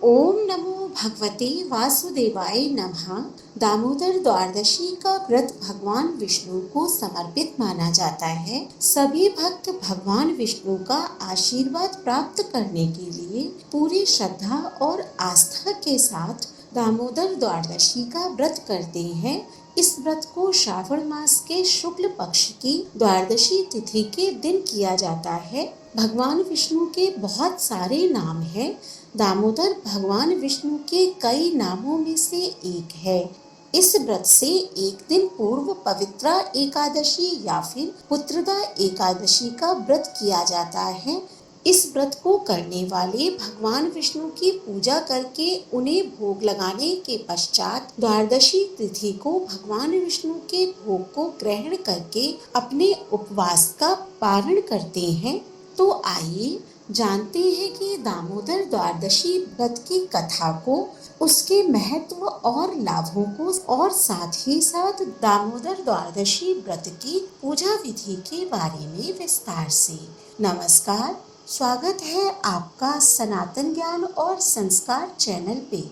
ओम नमो भगवते वासुदेवाय नमः। दामोदर द्वादशी का व्रत भगवान विष्णु को समर्पित माना जाता है। सभी भक्त भगवान विष्णु का आशीर्वाद प्राप्त करने के लिए पूरी श्रद्धा और आस्था के साथ दामोदर द्वादशी का व्रत करते हैं। इस व्रत को श्रावण मास के शुक्ल पक्ष की द्वादशी तिथि के दिन किया जाता है। भगवान विष्णु के बहुत सारे नाम हैं। दामोदर भगवान विष्णु के कई नामों में से एक है। इस व्रत से एक दिन पूर्व पवित्रा एकादशी या फिर पुत्रदा एकादशी का व्रत किया जाता है। इस व्रत को करने वाले भगवान विष्णु की पूजा करके उन्हें भोग लगाने के पश्चात द्वादशी तिथि को भगवान विष्णु के भोग को ग्रहण करके अपने उपवास का पारण करते हैं। तो आइए जानते हैं कि दामोदर द्वादशी व्रत की कथा को, उसके महत्व और लाभों को, और साथ ही साथ दामोदर द्वादशी व्रत की पूजा विधि के बारे में विस्तार से। नमस्कार, स्वागत है आपका सनातन ज्ञान और संस्कार चैनल पे।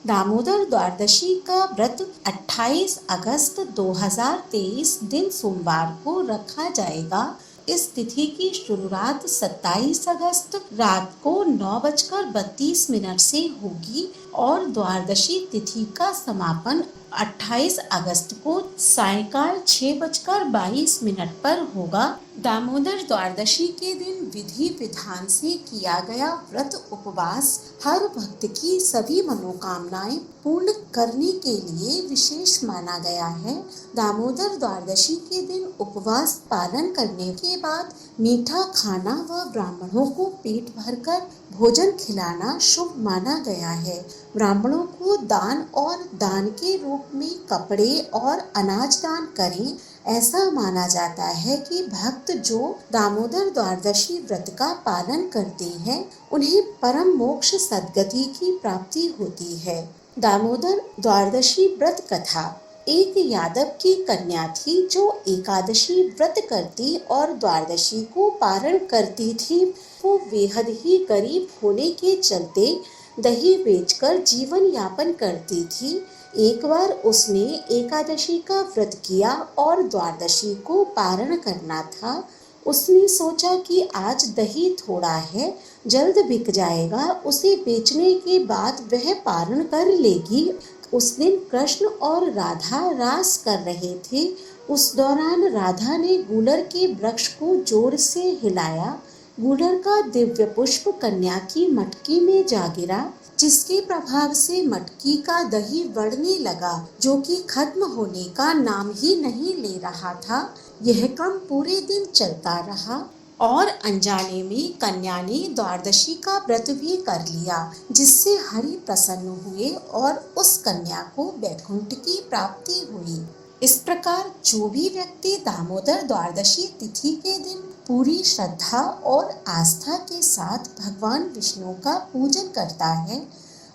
दामोदर द्वादशी का व्रत 28 अगस्त 2023 दिन सोमवार को रखा जाएगा। इस तिथि की शुरुआत 27 अगस्त रात को 9:32 से होगी और द्वादशी तिथि का समापन 28 अगस्त को सायंकाल 6:22 पर होगा। दामोदर द्वादशी के दिन विधि विधान से किया गया व्रत उपवास हर भक्त की सभी मनोकामनाएं पूर्ण करने के लिए विशेष माना गया है। दामोदर द्वादशी के दिन उपवास पालन करने के बाद मीठा खाना व ब्राह्मणों को पेट भरकर भोजन खिलाना शुभ माना गया है। ब्राह्मणों को दान और दान के रूप में कपड़े और अनाज दान करें। ऐसा माना जाता है कि भक्त जो दामोदर द्वादशी व्रत का पालन करते हैं उन्हें परम मोक्ष सद्गति की प्राप्ति होती है। दामोदर द्वादशी व्रत कथा। एक यादव की कन्या थी जो एकादशी व्रत करती और द्वादशी को पारण करती थी। वो बेहद ही गरीब होने के चलते दही बेचकर जीवन यापन करती थी। एक बार उसने एकादशी का व्रत किया और द्वादशी को पारण करना था। उसने सोचा कि आज दही थोड़ा है, जल्द बिक जाएगा, उसे बेचने के बाद वह पारण कर लेगी। उस दिन कृष्ण और राधा रास कर रहे थे। उस दौरान राधा ने गूलर के वृक्ष को जोर से हिलाया। गूलर का दिव्य पुष्प कन्या की मटकी में जा गिरा, जिसके प्रभाव से मटकी का दही बढ़ने लगा, जो कि खत्म होने का नाम ही नहीं ले रहा था। यह क्रम पूरे दिन चलता रहा और अनजाने में कन्या ने द्वादशी का व्रत भी कर लिया, जिससे हरि प्रसन्न हुए और उस कन्या को वैकुंठ की प्राप्ति हुई। इस प्रकार जो भी व्यक्ति दामोदर द्वादशी तिथि के दिन पूरी श्रद्धा और आस्था के साथ भगवान विष्णु का पूजन करता है,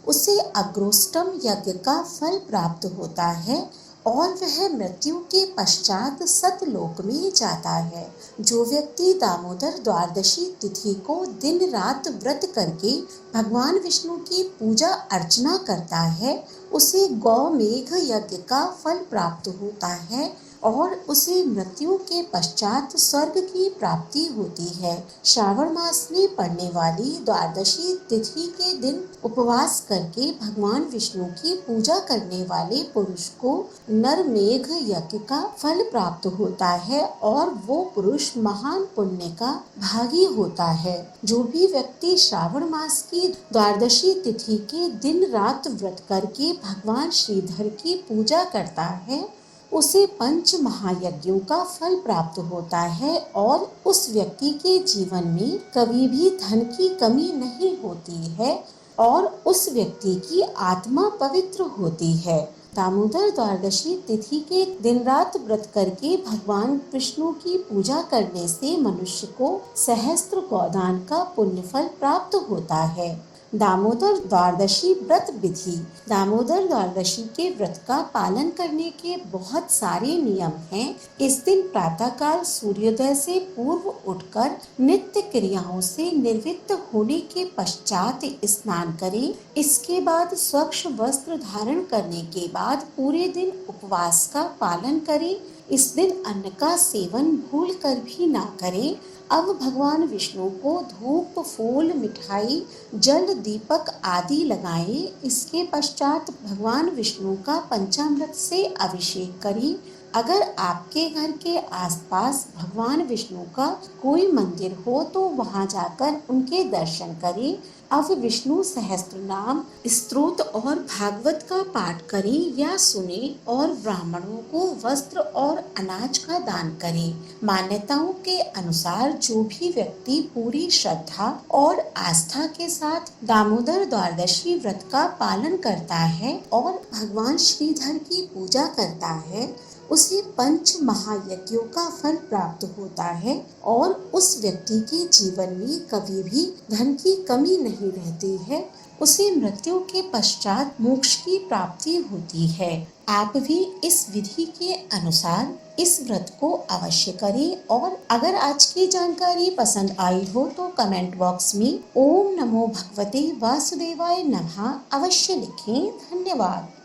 उसे अग्रोष्टम यज्ञ का फल प्राप्त होता है और वह मृत्यु के पश्चात सतलोक में जाता है। जो व्यक्ति दामोदर द्वादशी तिथि को दिन रात व्रत करके भगवान विष्णु की पूजा अर्चना करता है, उसे गौमेघ यज्ञ का फल प्राप्त होता है और उसे मृत्यु के पश्चात स्वर्ग की प्राप्ति होती है। श्रावण मास में पड़ने वाली द्वादशी तिथि के दिन उपवास करके भगवान विष्णु की पूजा करने वाले पुरुष को नरमेघ यज्ञ का फल प्राप्त होता है और वो पुरुष महान पुण्य का भागी होता है। जो भी व्यक्ति श्रावण मास की द्वादशी तिथि के दिन रात व्रत करके भगवान श्रीधर की पूजा करता है, उसे 5 महायज्ञों का फल प्राप्त होता है और उस व्यक्ति के जीवन में कभी भी धन की कमी नहीं होती है और उस व्यक्ति की आत्मा पवित्र होती है। दामोदर द्वादशी तिथि के दिन रात व्रत करके भगवान विष्णु की पूजा करने से मनुष्य को सहस्त्र गोदान का पुण्य फल प्राप्त होता है। दामोदर द्वादशी व्रत विधि। दामोदर द्वादशी के व्रत का पालन करने के बहुत सारे नियम हैं। इस दिन प्रातःकाल सूर्योदय से पूर्व उठकर नित्य क्रियाओं से निवृत्त होने के पश्चात स्नान करें। इसके बाद स्वच्छ वस्त्र धारण करने के बाद पूरे दिन उपवास का पालन करें। इस दिन अन्न का सेवन भूल कर भी ना करें। अब भगवान विष्णु को धूप, फूल, मिठाई, जल, दीपक आदि लगाएं। इसके पश्चात भगवान विष्णु का पंचामृत से अभिषेक करें। अगर आपके घर के आसपास भगवान विष्णु का कोई मंदिर हो तो वहां जाकर उनके दर्शन करें। अब विष्णु सहस्त्र नाम, स्तोत्र और भागवत का पाठ करें या सुने और ब्राह्मणों को वस्त्र और अनाज का दान करें। मान्यताओं के अनुसार जो भी व्यक्ति पूरी श्रद्धा और आस्था के साथ दामोदर द्वादशी व्रत का पालन करता है और भगवान श्रीधर की पूजा करता है, उसे पंच महायज्ञों का फल प्राप्त होता है और उस व्यक्ति के जीवन में कभी भी धन की कमी नहीं रहती है। उसे मृत्यु के पश्चात मोक्ष की प्राप्ति होती है। आप भी इस विधि के अनुसार इस व्रत को अवश्य करें और अगर आज की जानकारी पसंद आई हो तो कमेंट बॉक्स में ओम नमो भगवते वासुदेवाय नमः अवश्य लिखें। धन्यवाद।